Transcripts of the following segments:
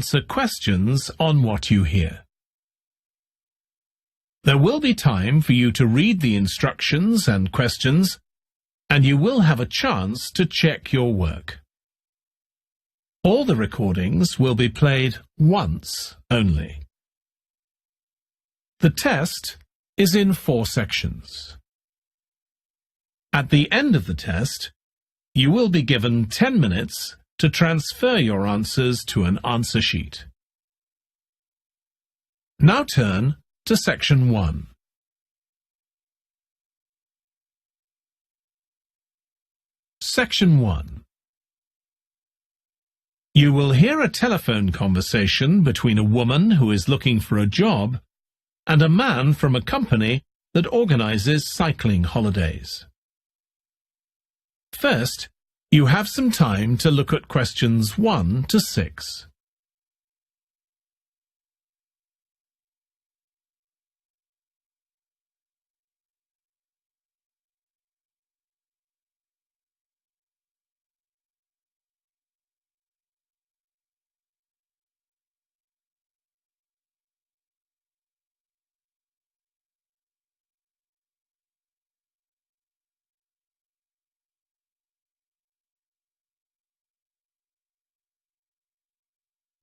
answer questions on what you hear. There will be time for you to read the instructions and questions, and you will have a chance to check your work. All the recordings will be played once only. The test is in 4 sections. At the end of the test, you will be given 10 minutes to transfer your answers to an answer sheet. Now turn to Section 1. Section 1. You will hear a telephone conversation between a woman who is looking for a job and a man from a company that organizes cycling holidays. First, you have some time to look at questions 1 to 6.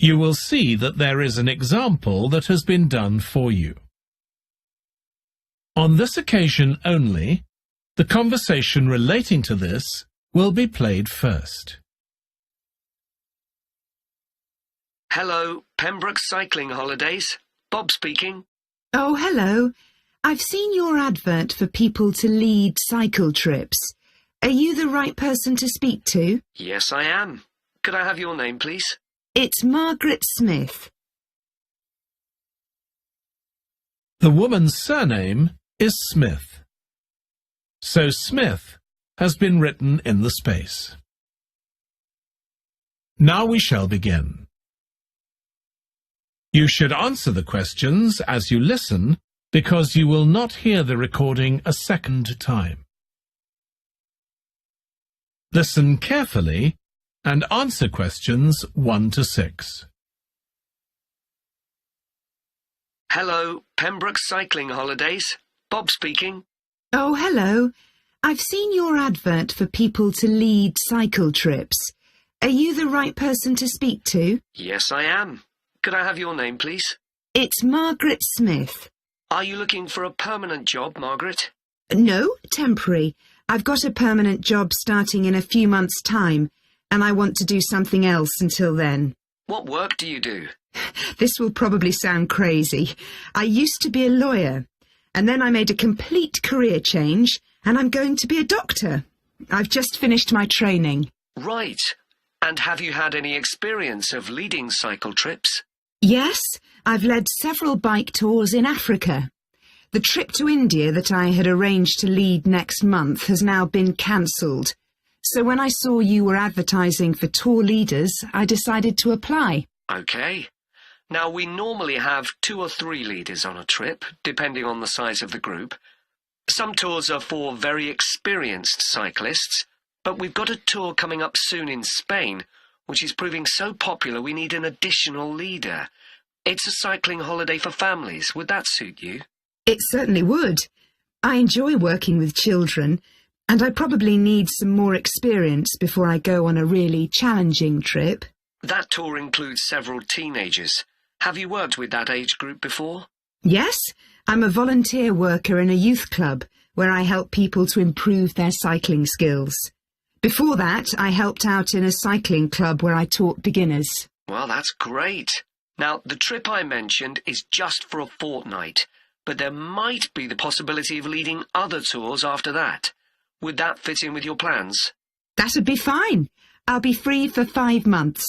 You will see that there is an example that has been done for you. On this occasion only, the conversation relating to this will be played first. Hello, Pembroke Cycling Holidays. Bob speaking. Oh, hello. I've seen your advert for people to lead cycle trips. Are you the right person to speak to? Yes, I am. Could I have your name, please? It's Margaret Smith. The woman's surname is Smith, so Smith has been written in the space. Now we shall begin. You should answer the questions as you listen, because you will not hear the recording a second time. Listen carefully and answer questions 1 to 6. Hello, Pembroke Cycling Holidays. Bob speaking. Oh, hello. I've seen your advert for people to lead cycle trips. Are you the right person to speak to? Yes, I am. Could I have your name, please? It's Margaret Smith. Are you looking for a permanent job, Margaret? No, temporary. I've got a permanent job starting in a few months' time, and I want to do something else until then. What work do you do? This will probably sound crazy. I used to be a lawyer, and then I made a complete career change, and I'm going to be a doctor. I've just finished my training. Right. And have you had any experience of leading cycle trips? Yes, I've led several bike tours in Africa. The trip to India that I had arranged to lead next month has now been cancelled. So when I saw you were advertising for tour leaders, I decided to apply. OK. Now, we normally have 2 or 3 leaders on a trip, depending on the size of the group. Some tours are for very experienced cyclists, but we've got a tour coming up soon in Spain, which is proving so popular we need an additional leader. It's a cycling holiday for families. Would that suit you? It certainly would. I enjoy working with children, and I probably need some more experience before I go on a really challenging trip. That tour includes several teenagers. Have you worked with that age group before? Yes, I'm a volunteer worker in a youth club where I help people to improve their cycling skills. Before that, I helped out in a cycling club where I taught beginners. Well, that's great. Now, the trip I mentioned is just for a fortnight, but there might be the possibility of leading other tours after that. Would that fit in with your plans? That'd be fine. I'll be free for 5 months.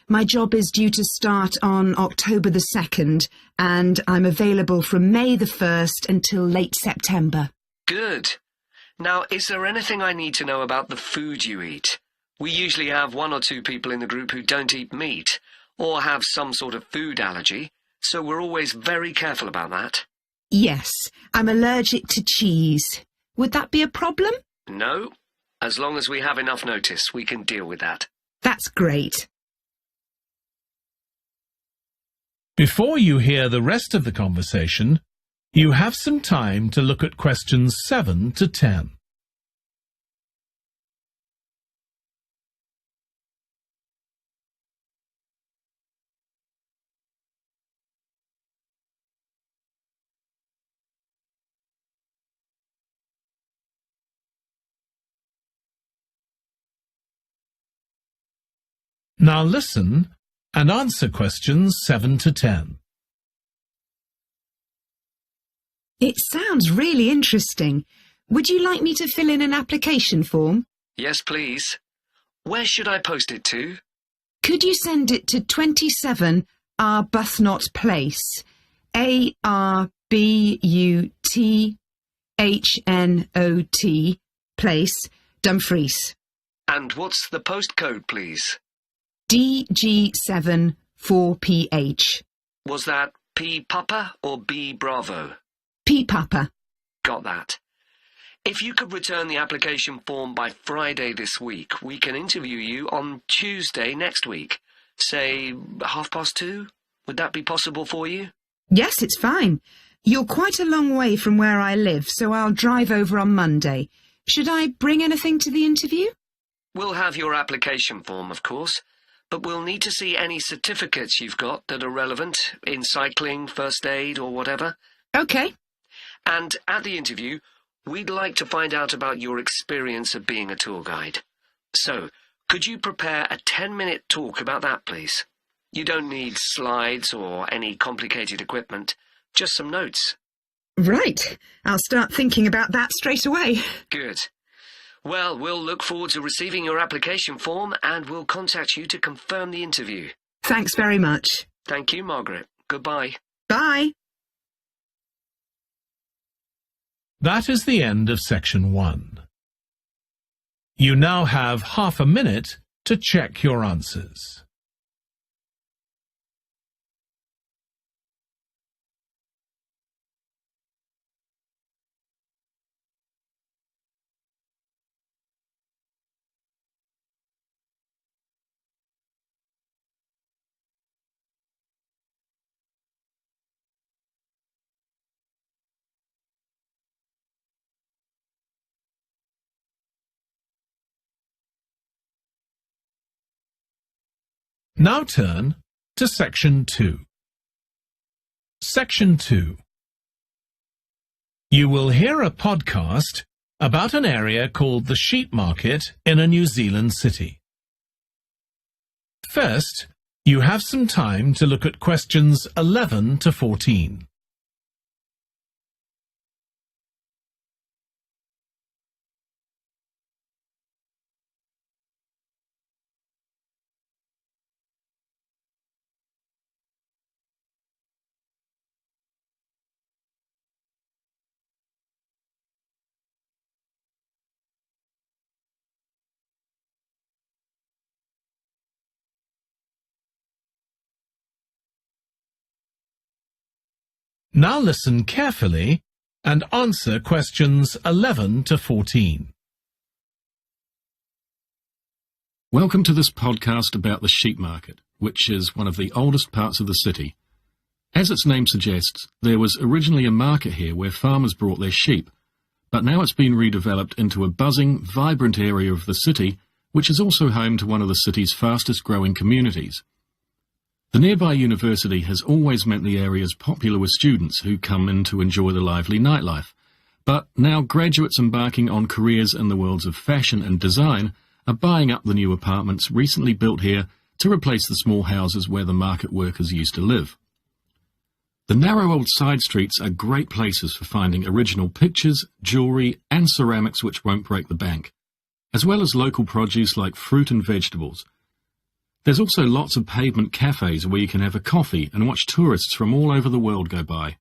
My job is due to start on October the 2nd, and I'm available from May the 1st until late September. Good. Now, is there anything I need to know about the food you eat? We usually have 1 or 2 people in the group who don't eat meat, or have some sort of food allergy, so we're always very careful about that. Yes, I'm allergic to cheese. Would that be a problem? No. As long as we have enough notice, we can deal with that. That's great. Before you hear the rest of the conversation, you have some time to look at questions 7 to 10. Now listen and answer questions 7 to 10. It sounds really interesting. Would you like me to fill in an application form? Yes, please. Where should I post it to? Could you send it to 27 Arbuthnot Place, Arbuthnot Place, Dumfries? And what's the postcode, please? DG7 4PH. Was that P Papa or B Bravo? P Papa. Got that. If you could return the application form by Friday this week, we can interview you on Tuesday next week. Say 2:30? Would that be possible for you? Yes, it's fine. You're quite a long way from where I live, so I'll drive over on Monday. Should I bring anything to the interview? We'll have your application form, of course, but we'll need to see any certificates you've got that are relevant in cycling, first aid, or whatever. OK. And at the interview, we'd like to find out about your experience of being a tour guide. So, could you prepare a 10-minute talk about that, please? You don't need slides or any complicated equipment, just some notes. Right. I'll start thinking about that straight away. Good. Well, we'll look forward to receiving your application form and we'll contact you to confirm the interview. Thanks very much. Thank you, Margaret. Goodbye. Bye. That is the end of section 1. You now have half a minute to check your answers. Now turn to Section 2. Section 2. You will hear a podcast about an area called the Sheep Market in a New Zealand city. First, you have some time to look at questions 11 to 14. Now listen carefully and answer questions 11 to 14. Welcome to this podcast about the sheep market, which is one of the oldest parts of the city. As its name suggests, there was originally a market here where farmers brought their sheep, but now it's been redeveloped into a buzzing, vibrant area of the city, which is also home to one of the city's fastest growing communities. The nearby university has always meant the area is popular with students who come in to enjoy the lively nightlife, but now graduates embarking on careers in the worlds of fashion and design are buying up the new apartments recently built here to replace the small houses where the market workers used to live. The narrow old side streets are great places for finding original pictures, jewellery and ceramics which won't break the bank, as well as local produce like fruit and vegetables. There's also lots of pavement cafes where you can have a coffee and watch tourists from all over the world go by.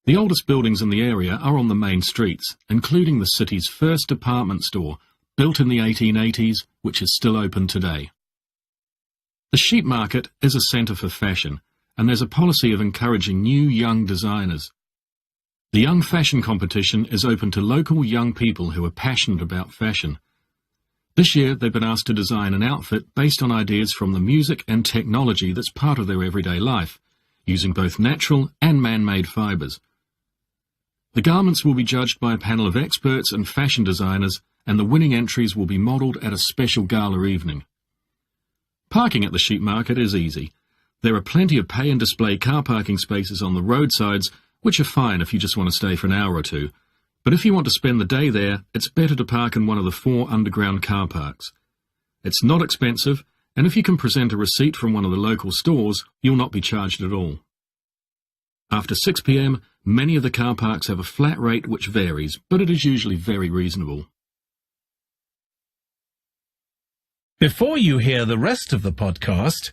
The oldest buildings in the area are on the main streets, including the city's first department store, built in the 1880s, which is still open today. The sheep market is a centre for fashion, and there's a policy of encouraging new young designers. The Young Fashion Competition is open to local young people who are passionate about fashion. This year, they've been asked to design an outfit based on ideas from the music and technology that's part of their everyday life, using both natural and man-made fibres. The garments will be judged by a panel of experts and fashion designers, and the winning entries will be modelled at a special gala evening. Parking at the sheep market is easy. There are plenty of pay and display car parking spaces on the roadsides, which are fine if you just want to stay for an hour or two. But if you want to spend the day there, it's better to park in one of the 4 underground car parks. It's not expensive, and if you can present a receipt from one of the local stores, you'll not be charged at all. After 6 p.m, many of the car parks have a flat rate which varies, but it is usually very reasonable. Before you hear the rest of the podcast,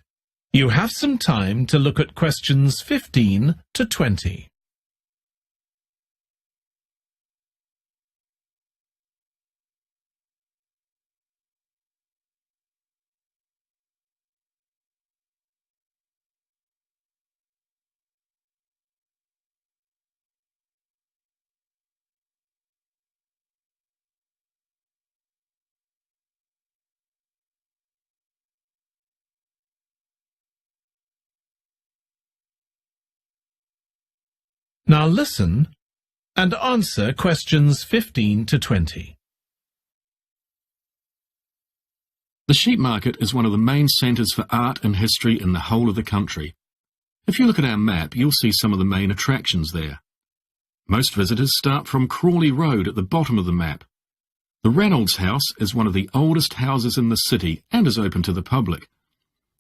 you have some time to look at questions 15 to 20. Now listen and answer questions 15 to 20. The sheep market is one of the main centres for art and history in the whole of the country. If you look at our map, you'll see some of the main attractions there. Most visitors start from Crawley Road at the bottom of the map. The Reynolds House is one of the oldest houses in the city and is open to the public.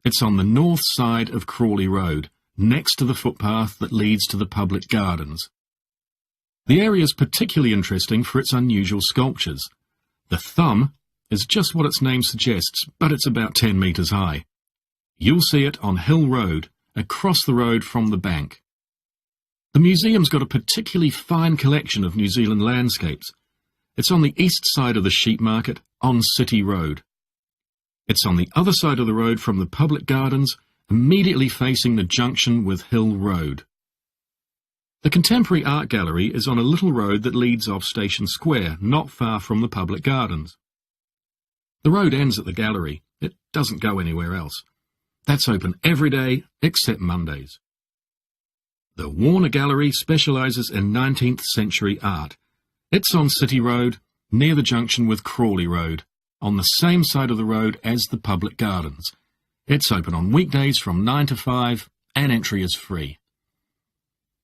It's on the north side of Crawley Road, next to the footpath that leads to the public gardens. The area is particularly interesting for its unusual sculptures. The thumb is just what its name suggests, but it's about 10 metres high. You'll see it on Hill Road, across the road from the bank. The museum's got a particularly fine collection of New Zealand landscapes. It's on the east side of the sheep market, on City Road. It's on the other side of the road from the public gardens, immediately facing the junction with Hill Road. The Contemporary Art Gallery is on a little road that leads off Station Square, not far from the public gardens. The road ends at the gallery. It doesn't go anywhere else. That's open every day except Mondays. The Warner Gallery specialises in 19th century art. It's on City Road, near the junction with Crawley Road, on the same side of the road as the public gardens. It's open on weekdays from 9 to 5, and entry is free.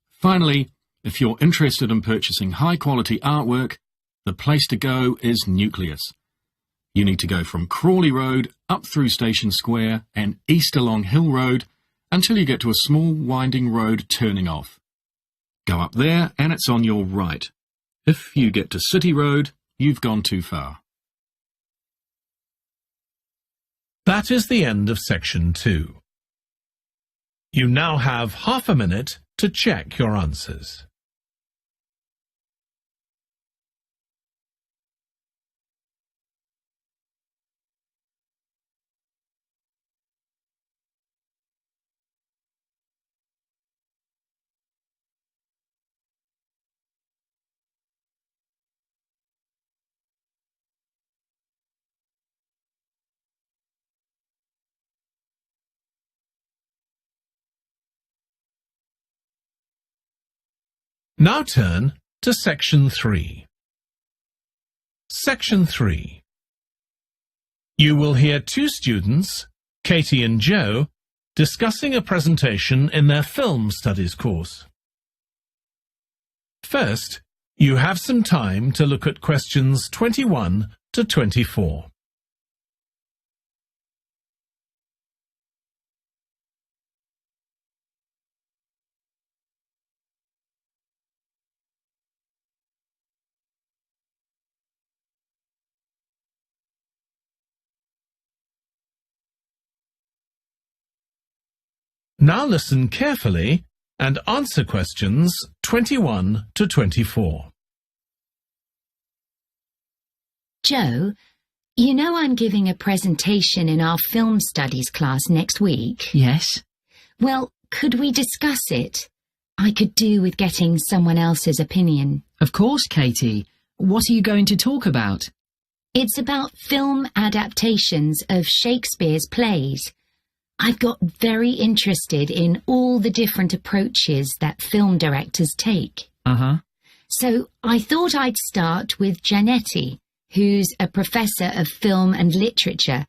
Finally, if you're interested in purchasing high-quality artwork, the place to go is Nucleus. You need to go from Crawley Road up through Station Square and east along Hill Road until you get to a small winding road turning off. Go up there and it's on your right. If you get to City Road, you've gone too far. That is the end of section 2. You now have half a minute to check your answers. Now turn to Section 3. Section 3. You will hear 2 students, Katie and Joe, discussing a presentation in their film studies course. First, you have some time to look at questions 21 to 24. Now listen carefully and answer questions 21 to 24. Joe, you know I'm giving a presentation in our film studies class next week? Yes. Well, could we discuss it? I could do with getting someone else's opinion. Of course, Katie. What are you going to talk about? It's about film adaptations of Shakespeare's plays. I've got very interested in all the different approaches that film directors take. Uh-huh. So I thought I'd start with Giannetti, who's a professor of film and literature.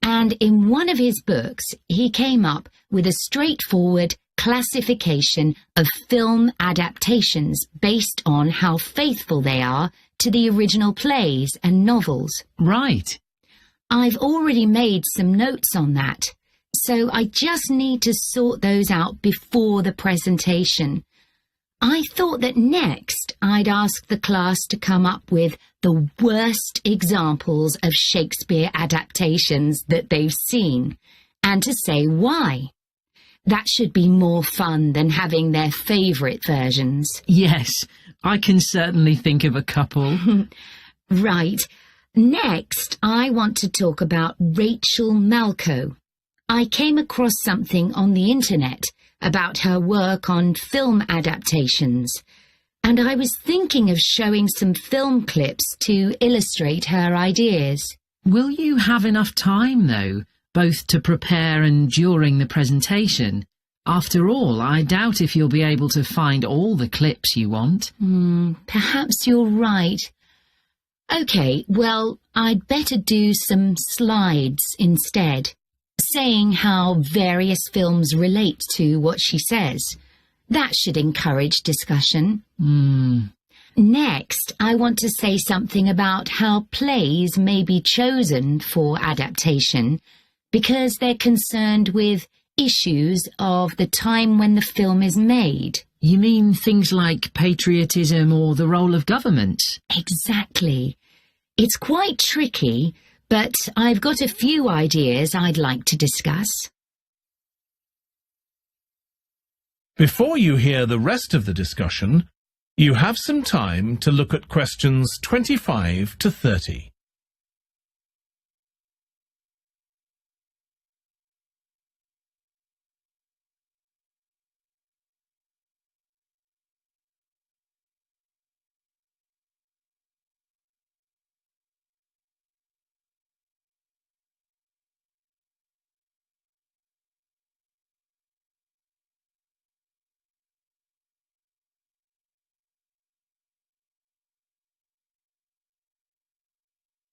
And in one of his books, he came up with a straightforward classification of film adaptations based on how faithful they are to the original plays and novels. Right. I've already made some notes on that, so I just need to sort those out before the presentation. I thought that next I'd ask the class to come up with the worst examples of Shakespeare adaptations that they've seen, and to say why. That should be more fun than having their favourite versions. Yes, I can certainly think of a couple. Right. Next, I want to talk about Rachel Malco. I came across something on the internet about her work on film adaptations, and I was thinking of showing some film clips to illustrate her ideas. Will you have enough time, though, both to prepare and during the presentation? After all, I doubt if you'll be able to find all the clips you want. Perhaps you're right. OK, well, I'd better do some slides instead, saying how various films relate to what she says. That should encourage discussion. Next, I want to say something about how plays may be chosen for adaptation because they're concerned with issues of the time when the film is made. You mean things like patriotism or the role of government? Exactly. It's quite tricky, but I've got a few ideas I'd like to discuss. Before you hear the rest of the discussion, you have some time to look at questions 25 to 30.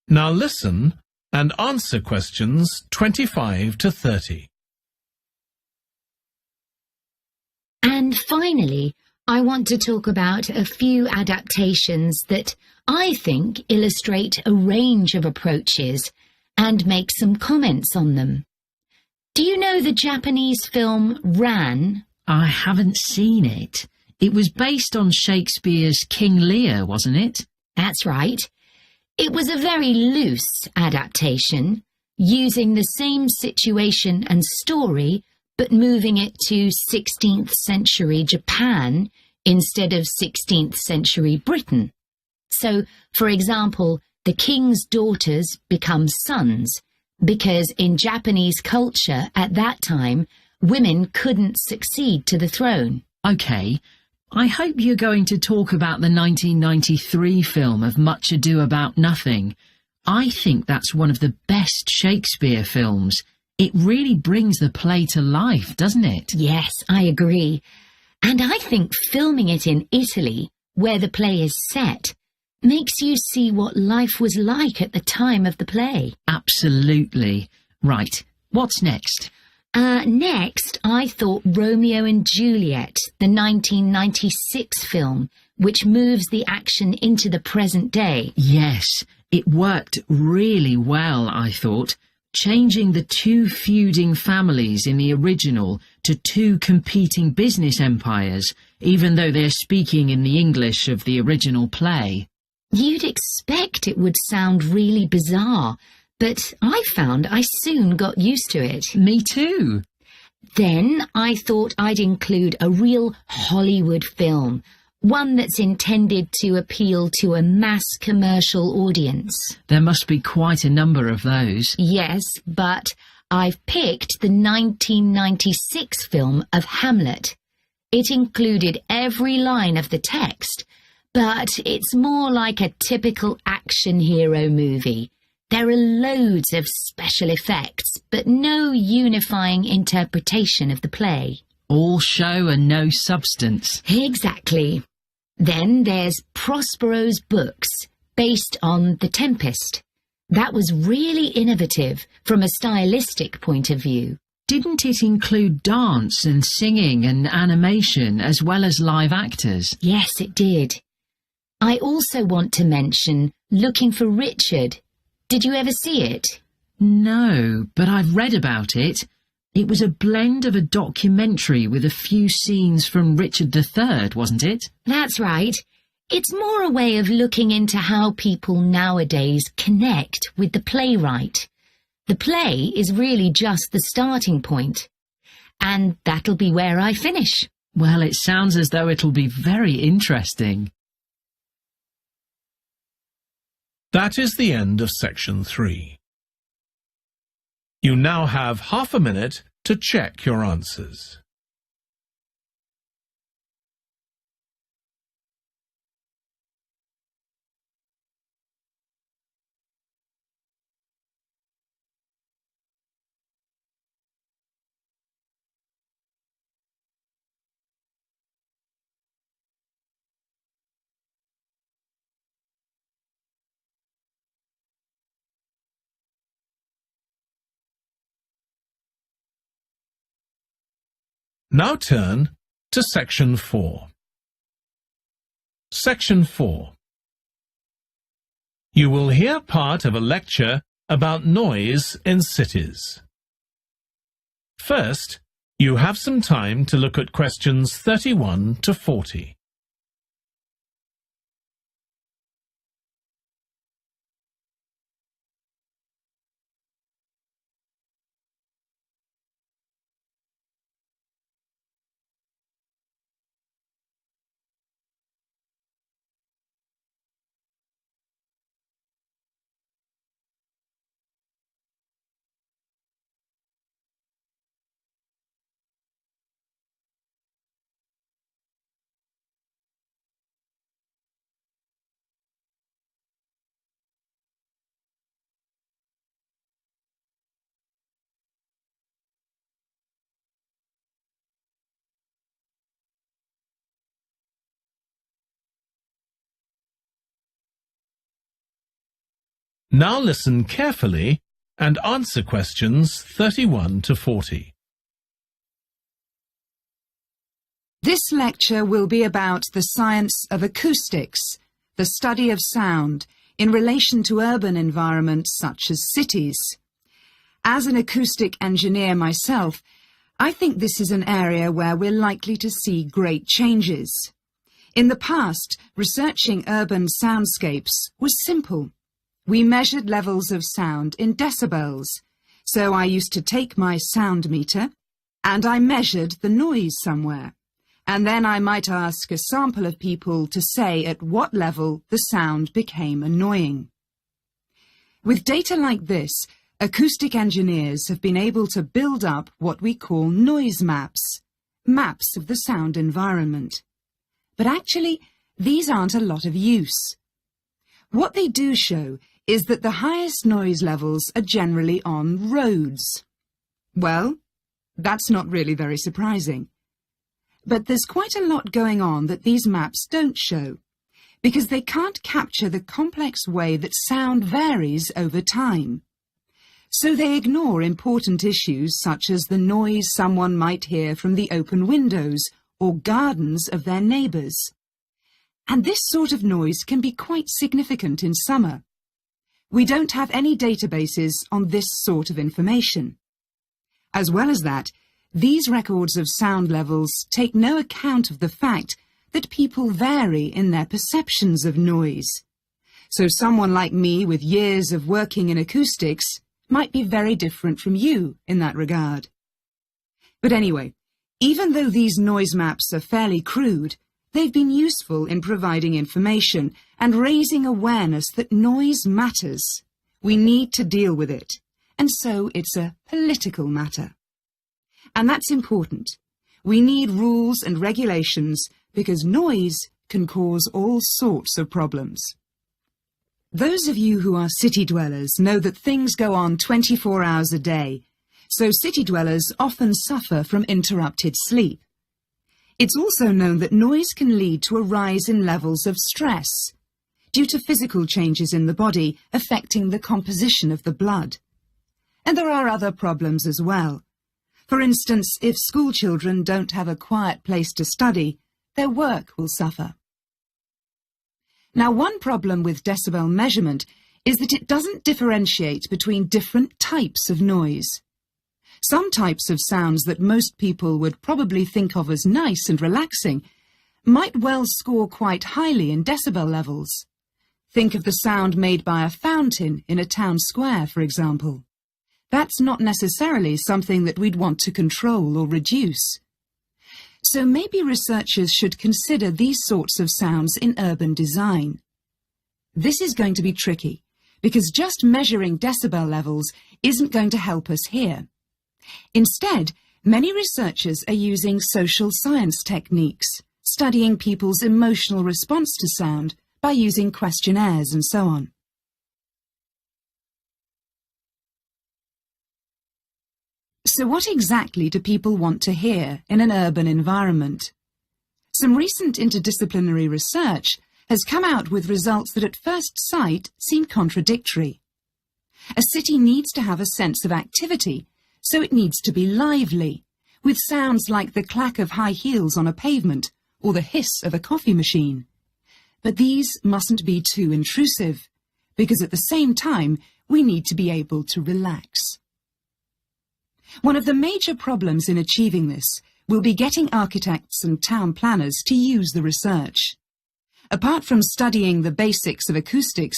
Now listen and answer questions 25 to 30. And finally, I want to talk about a few adaptations that I think illustrate a range of approaches and make some comments on them. Do you know the Japanese film Ran? I haven't seen it. It was based on Shakespeare's King Lear, wasn't it? That's right. It was a very loose adaptation, using the same situation and story, but moving it to 16th century Japan instead of 16th century Britain. So, for example, the king's daughters become sons, because in Japanese culture at that time, women couldn't succeed to the throne. OK. I hope you're going to talk about the 1993 film of Much Ado About Nothing. I think that's one of the best Shakespeare films. It really brings the play to life, doesn't it? Yes, I agree. And I think filming it in Italy, where the play is set, makes you see what life was like at the time of the play. Absolutely. Right. What's next? Next, I thought Romeo and Juliet, the 1996 film, which moves the action into the present day. Yes, it worked really well, I thought, changing the two feuding families in the original to two competing business empires, even though they're speaking in the English of the original play. You'd expect it would sound really bizarre, but I found I soon got used to it. Me too. Then I thought I'd include a real Hollywood film, one that's intended to appeal to a mass commercial audience. There must be quite a number of those. Yes, but I've picked the 1996 film of Hamlet. It included every line of the text, but it's more like a typical action hero movie. There are loads of special effects, but no unifying interpretation of the play. All show and no substance. Exactly. Then there's Prospero's books, based on The Tempest. That was really innovative from a stylistic point of view. Didn't it include dance and singing and animation as well as live actors? Yes, it did. I also want to mention Looking for Richard. Did you ever see it? No, but I've read about it. It was a blend of a documentary with a few scenes from Richard III, wasn't it? That's right. It's more a way of looking into how people nowadays connect with the playwright. The play is really just the starting point. And that'll be where I finish. Well, it sounds as though it'll be very interesting. That is the end of section 3. You now have half a minute to check your answers. Now turn to section 4. Section 4. You will hear part of a lecture about noise in cities. First, you have some time to look at questions 31 to 40. Now listen carefully and answer questions 31 to 40. This lecture will be about the science of acoustics, the study of sound, in relation to urban environments such as cities. As an acoustic engineer myself, I think this is an area where we're likely to see great changes. In the past, researching urban soundscapes was simple. We measured levels of sound in decibels, so I used to take my sound meter and I measured the noise somewhere, and then I might ask a sample of people to say at what level the sound became annoying. With data like this, acoustic engineers have been able to build up what we call noise maps, maps of the sound environment. But actually, these aren't a lot of use. What they do show is that the highest noise levels are generally on roads. Well, that's not really very surprising. But there's quite a lot going on that these maps don't show, because they can't capture the complex way that sound varies over time. So they ignore important issues such as the noise someone might hear from the open windows or gardens of their neighbours. And this sort of noise can be quite significant in summer. We don't have any databases on this sort of information. As well as that, these records of sound levels take no account of the fact that people vary in their perceptions of noise. So someone like me with years of working in acoustics might be very different from you in that regard. But anyway, even though these noise maps are fairly crude, they've been useful in providing information and raising awareness that noise matters. We need to deal with it, and so it's a political matter. And that's important. We need rules and regulations because noise can cause all sorts of problems. Those of you who are city dwellers know that things go on 24 hours a day, so city dwellers often suffer from interrupted sleep. It's also known that noise can lead to a rise in levels of stress, due to physical changes in the body affecting the composition of the blood. And there are other problems as well. For instance, if school children don't have a quiet place to study, their work will suffer. Now, one problem with decibel measurement is that it doesn't differentiate between different types of noise. Some types of sounds that most people would probably think of as nice and relaxing might well score quite highly in decibel levels. Think of the sound made by a fountain in a town square, for example. That's not necessarily something that we'd want to control or reduce. So maybe researchers should consider these sorts of sounds in urban design. This is going to be tricky, because just measuring decibel levels isn't going to help us here. Instead, many researchers are using social science techniques, studying people's emotional response to sound by using questionnaires and so on. So what exactly do people want to hear in an urban environment? Some recent interdisciplinary research has come out with results that at first sight seem contradictory. A city needs to have a sense of activity, so it needs to be lively, with sounds like the clack of high heels on a pavement or the hiss of a coffee machine. But these mustn't be too intrusive, because at the same time we need to be able to relax. One of the major problems in achieving this will be getting architects and town planners to use the research. Apart from studying the basics of acoustics,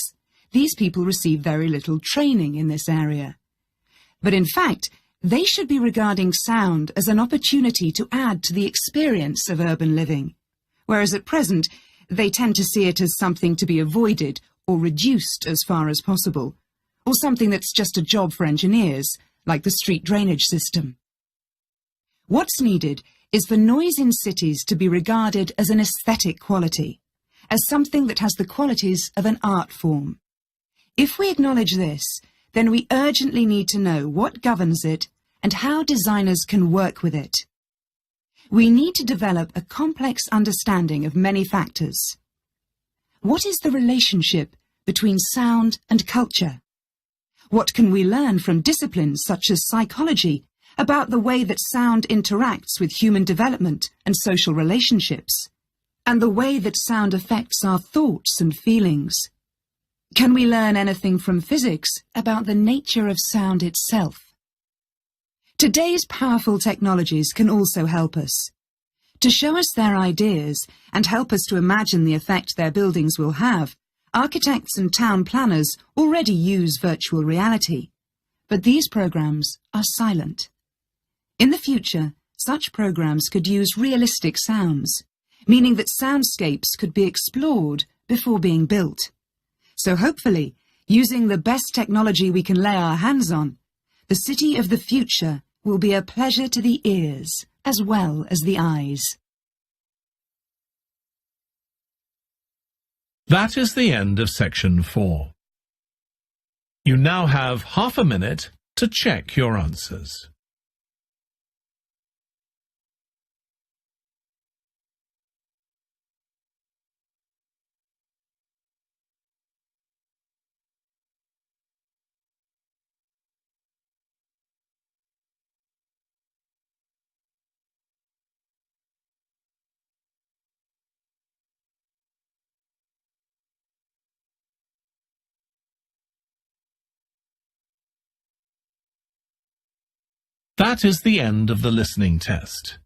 these people receive very little training in this area. But in fact, they should be regarding sound as an opportunity to add to the experience of urban living, whereas at present they tend to see it as something to be avoided or reduced as far as possible, or something that's just a job for engineers, like the street drainage system. What's needed is for noise in cities to be regarded as an aesthetic quality, as something that has the qualities of an art form. If we acknowledge this, then we urgently need to know what governs it and how designers can work with it. We need to develop a complex understanding of many factors. What is the relationship between sound and culture? What can we learn from disciplines such as psychology about the way that sound interacts with human development and social relationships, and the way that sound affects our thoughts and feelings? Can we learn anything from physics about the nature of sound itself? Today's powerful technologies can also help us. To show us their ideas and help us to imagine the effect their buildings will have, architects and town planners already use virtual reality, but these programs are silent. In the future, such programs could use realistic sounds, meaning that soundscapes could be explored before being built. So hopefully, using the best technology we can lay our hands on, the city of the future will be a pleasure to the ears as well as the eyes. That is the end of section 4. You now have half a minute to check your answers. That is the end of the listening test.